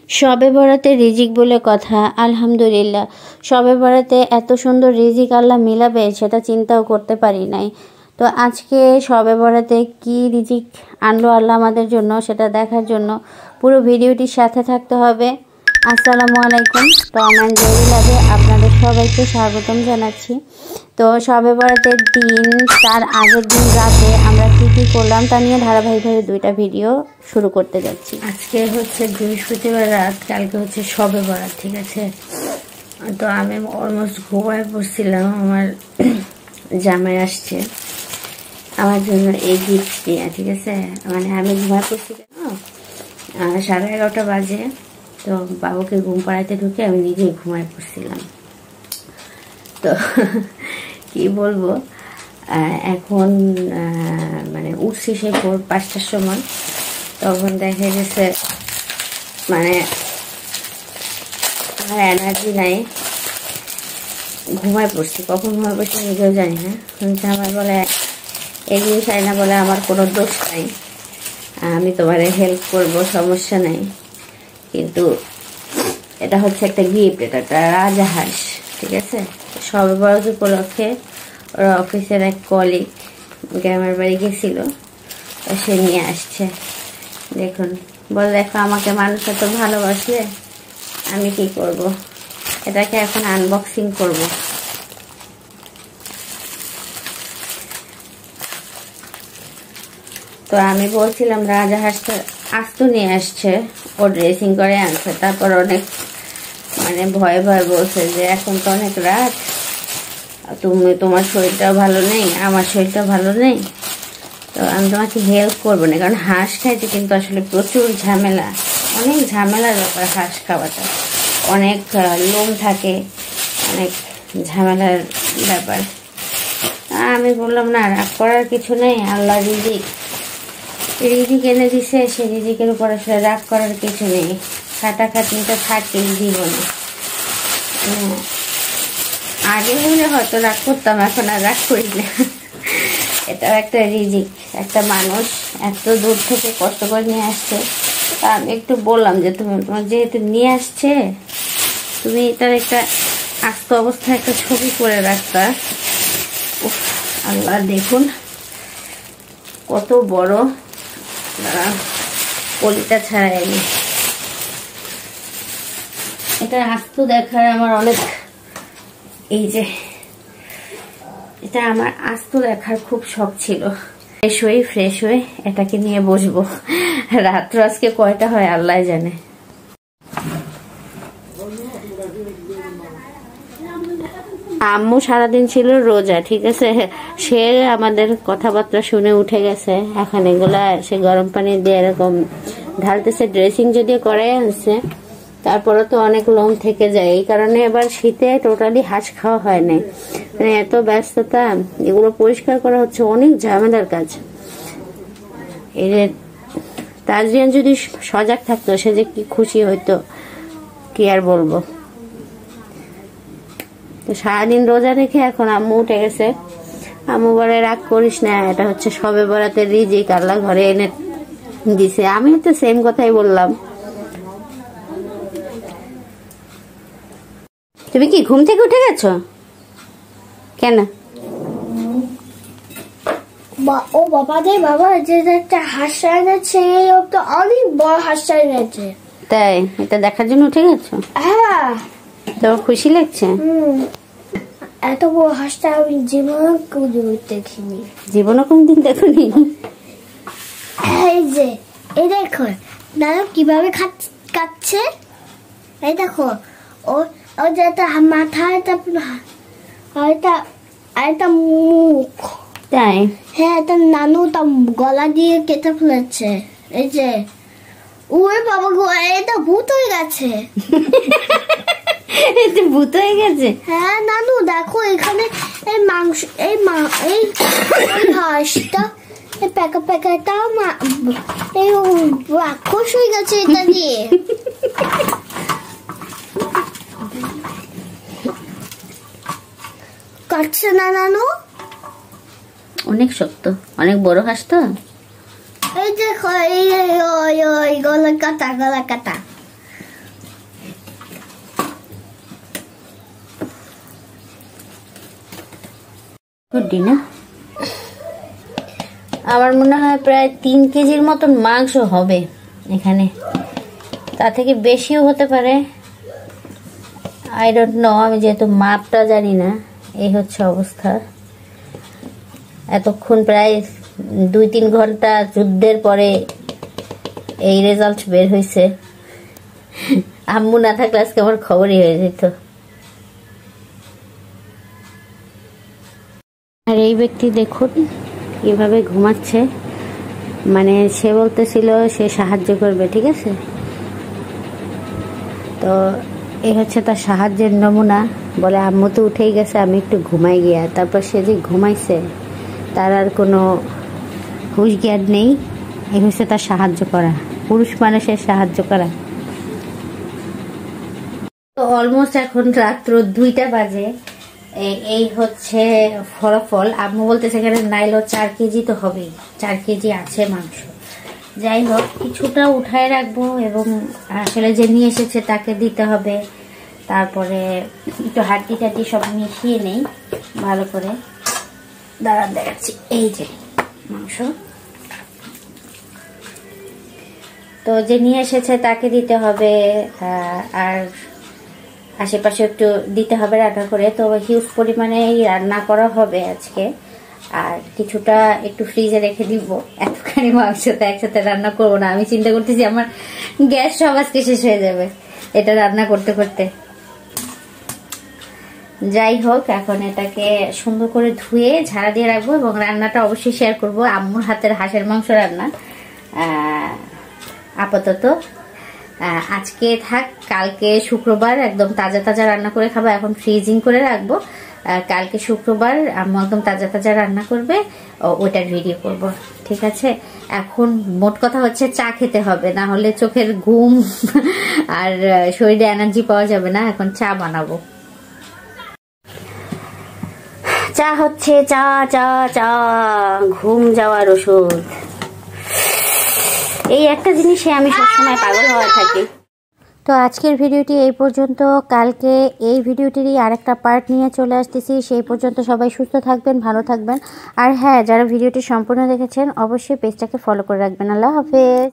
শবে বরাতে রিজিক বলে কথা। আলহামদুলিল্লাহ, শবে বরাতে এত সুন্দর রিজিক আল্লাহ মিলাবে সেটা চিন্তাও করতে পারি নাই। তো আজকে শবে বরাতে কি রিজিক আনলো আল্লাহ আমাদের জন্য সেটা দেখার জন্য পুরো ভিডিওটির সাথে থাকতে হবে। আসসালামু আলাইকুম। টম অ্যান্ড জেরি লাভে আপনাদের সবাইকে স্বাগতম জানাচ্ছি। তো শবে বরাতের দিন, তার আগের দিন রাতে আমরা কী কী করলাম তা নিয়ে ধারাবাহিকভাবে দুইটা ভিডিও শুরু করতে যাচ্ছি। আজকে হচ্ছে বৃহস্পতিবার রাত, কালকে হচ্ছে শবে বরাত, ঠিক আছে। তো আমি অলমোস্ট ঘুমায় পড়ছিলাম। আমার জামাই আসছে আমার জন্য এই গিফট নিয়ে, ঠিক আছে। মানে আমি ঘুমায় পড়ছি কেন, 11:30 বাজে। তো বাবুকে ঘুম পাড়াইতে ঢুকে আমি নিজেই ঘুমায় পড়ছিলাম। তো কি বলবো, এখন মানে উঠছি সেই 5টার সময়। তখন দেখা গেছে মানে আমার এনার্জি নাই, ঘুমায় পড়ছি। কখন ঘুমায় পড়ছি নিজেও জানি না। আমার বলে এগিয়ে চাই না, বলে আমার কোনো দোষ নাই, আমি তোমার হেল্প করব, সমস্যা নাই। কিন্তু এটা হচ্ছে একটা গিফট, এটা একটা রাজহাঁস, ঠিক আছে। শবে বরাত উপলক্ষে ওরা অফিসের এক কলিগ গ্রামের বাড়ি গেছিল, সে নিয়ে আসছে। দেখুন, বলে দেখো আমাকে মানুষ এত ভালোবাসে, আমি কি করব, এটাকে এখন আনবক্সিং করব। তো আমি বলছিলাম রাজহাঁসটা আস্ত নিয়ে আসছে, ও ড্রেসিং করে আনছে। তারপর অনেক মানে ভয়ে ভয়ে বলছে যে এখন তো অনেক রাত, তোমার শরীরটাও ভালো নেই, আমার শরীরটাও ভালো নেই, তো আমি তোমাকে হেল্প করবো না। কারণ হাঁস খাইতে কিন্তু আসলে প্রচুর ঝামেলা, অনেক ঝামেলার ব্যাপার হাঁস খাওয়াটা। অনেক লোম থাকে, অনেক ঝামেলার ব্যাপার। আমি বললাম না, রাগ করার কিছু নেই, আল্লাহ রিজিক এনে দিছে, সে রিজিকের উপর আসলে রাগ করার কিছু নেই। খাটাখাটনিটা থাকেই জীবনে। আগে হলে হয়তো রাগ করতাম, এখন আর রাগ করি না। এটাও একটা রিজিক, একটা মানুষ এত দূর থেকে কষ্ট করে নিয়ে আসছে। তা আমি একটু বললাম যে তোমার যেহেতু নিয়ে আসছে, তুমি এটার একটা আস্ত অবস্থায় একটা ছবি করে রাখতা। আল্লাহ দেখুন কত বড়, পলিটা ছাড়াই এটা আস্ত দেখার আমার অনেক, এই যে এটা আমার আস্ত দেখার খুব শখ ছিল। ফ্রেশ হয়ে এটাকে নিয়ে বসবো। রাত্র আজকে কয়টা হয় আল্লাহ জানে। আম্মু সারাদিন ছিল রোজা, ঠিক আছে। সে আমাদের কথাবার্তা শুনে উঠে গেছে। এখন এগুলা সে গরম পানি দিয়ে এরকম ঢালতেছে। ড্রেসিং যদিও করে আনছে, তারপরে তো অনেক লোম থেকে যায়। এই কারণে এবার শীতে টোটালি হাঁস খাওয়া হয় না, মানে এত ব্যস্ততা। এগুলো পরিষ্কার করা হচ্ছে অনেক ঝামেলার কাজ। তাজরিয়ান যদি সজাগ থাকতো, সে যে কি খুশি হইতো কি আর বলবো। তো সারাদিন রোজা রেখে এখন আম্মু উঠে গেছে। আম্মু বলে রাগ করিস না, এটা হচ্ছে শবে বরাতের রিজিক, আল্লাহ ঘরে এনে দিছে। আমি তো সেম কথাই বললাম। তুমি কি ঘুম থেকে উঠে গেছো কেন? ও বাবাদের বাবা যে একটা হাঁস এনেছে, ও তো অনেক বড় হাঁস এনেছে। তাই? এটা দেখার জন্য উঠে গেছো? হ্যাঁ। তোমার খুশি লাগছে? এত বড় হাঁসটা আমি জীবনে কোনদিন দেখিনি। জীবনে কোনদিন দেখনি? এই যে এই দেখো দাদা কিভাবে কাটছে, এই দেখো ও যেটা মাথা, এটা মুখ। তাই? হ্যাঁ, এটা নানু তা গলা দিয়ে কেটে ফেলেছে। এই যে ওরে বাবা গো, এটা ভূত হয়ে গেছে। এটা ভূত হয়ে গেছে? হ্যাঁ নানু দেখো, এখানে এই মাংস, এই হাঁসটা এই প্যাকাটা এই রাক্ষস হয়ে গেছে এটা দিয়ে। কাটছে না নানু? অনেক শক্ত, অনেক বড় হাঁস তো। এই দেখো, এই গলা কাটা। গুড্ডি না, আমার মনে হয় প্রায় 3 কেজির মতন মাংস হবে এখানে, তা থেকে বেশিও হতে পারে, আই ডোন্ট নো, আমি যেহেতু মাপটা জানি না। এই হচ্ছে অবস্থা। এতক্ষণ প্রায় 2-3 ঘন্টা যুদ্ধের পরে এই রেজাল্ট বের হয়েছে। আম্মু না থাকলে আজকে আমার খবরই হয়ে যেত। আর এই ব্যক্তি দেখুন কিভাবে ঘুমাচ্ছে, মানে সে বলতেছিল সে সাহায্য করবে, ঠিক আছে? তো এই হচ্ছে তার সাহায্যের নমুনা। বলে আম্মু তো উঠেই গেছে, আমি একটু ঘুমাই গিয়া। তারপর সে যে ঘুমাইছে তার আর কোনো হুঁশ জ্ঞান নেই। এই হচ্ছে তার সাহায্য করা, পুরুষ মানুষের সাহায্য করা। তো অলমোস্ট এখন রাত্র 2টা বাজে। এই হচ্ছে ফলাফল। আম্মু বলতেছে এখানে নাইলো 4 কেজি তো হবেই, 4 কেজি আছে মাংস। যাই হোক, কিছুটা উঠায় রাখবো এবং আসলে যে নিয়ে এসেছে তাকে দিতে হবে। তারপরে একটু হাড্ডি টাড্ডি সব মিশিয়ে নেই ভালো করে। দাঁড়ান দেখাচ্ছি, এই যে মাংস। তো যে নিয়ে এসেছে তাকে দিতে হবে, আর আশেপাশে একটু দিতে হবে রান্না করে। তো হিউজ পরিমাণে রান্না করা হবে আজকে, আর কিছুটা একটু ফ্রিজে রেখে দিব। এতখানি মাংস তো একসাথে রান্না করবো না, আমি চিন্তা করতেছি আমার গ্যাস সব আজকে শেষ হয়ে যাবে এটা রান্না করতে করতে। যাই হোক, এখন এটাকে সুন্দর করে ধুয়ে ঝাড়া দিয়ে রাখবো এবং রান্নাটা অবশ্যই শেয়ার করব। আম্মুর হাতের হাঁসের মাংস রান্না আপাতত আজকে থাক, কালকে শুক্রবার একদম তাজা তাজা রান্না করে খাবো। এখন ফ্রিজিং করে রাখবো, কালকে শুক্রবার আম্মু একদম তাজা তাজা রান্না করবে, ওটার ভিডিও করব, ঠিক আছে? এখন মোট কথা হচ্ছে চা খেতে হবে, না হলে চোখের ঘুম আর শরীরে এনার্জি পাওয়া যাবে না। এখন চা বানাবো। চা হচ্ছে চা চা চা, ঘুম যাওয়ার ওষুধ। এই একটা জিনিসে আমি সবসময় পাগল হয়ে থাকি। তো আজকের ভিডিওটি এই পর্যন্ত। কালকে এই ভিডিওটিরই আরেকটা পার্ট নিয়ে চলে আসতেছি। সেই পর্যন্ত সবাই সুস্থ থাকবেন, ভালো থাকবেন। আর হ্যাঁ, যারা ভিডিওটি সম্পূর্ণ দেখেছেন অবশ্যই পেজটাকে ফলো করে রাখবেন। আল্লাহ হাফেজ।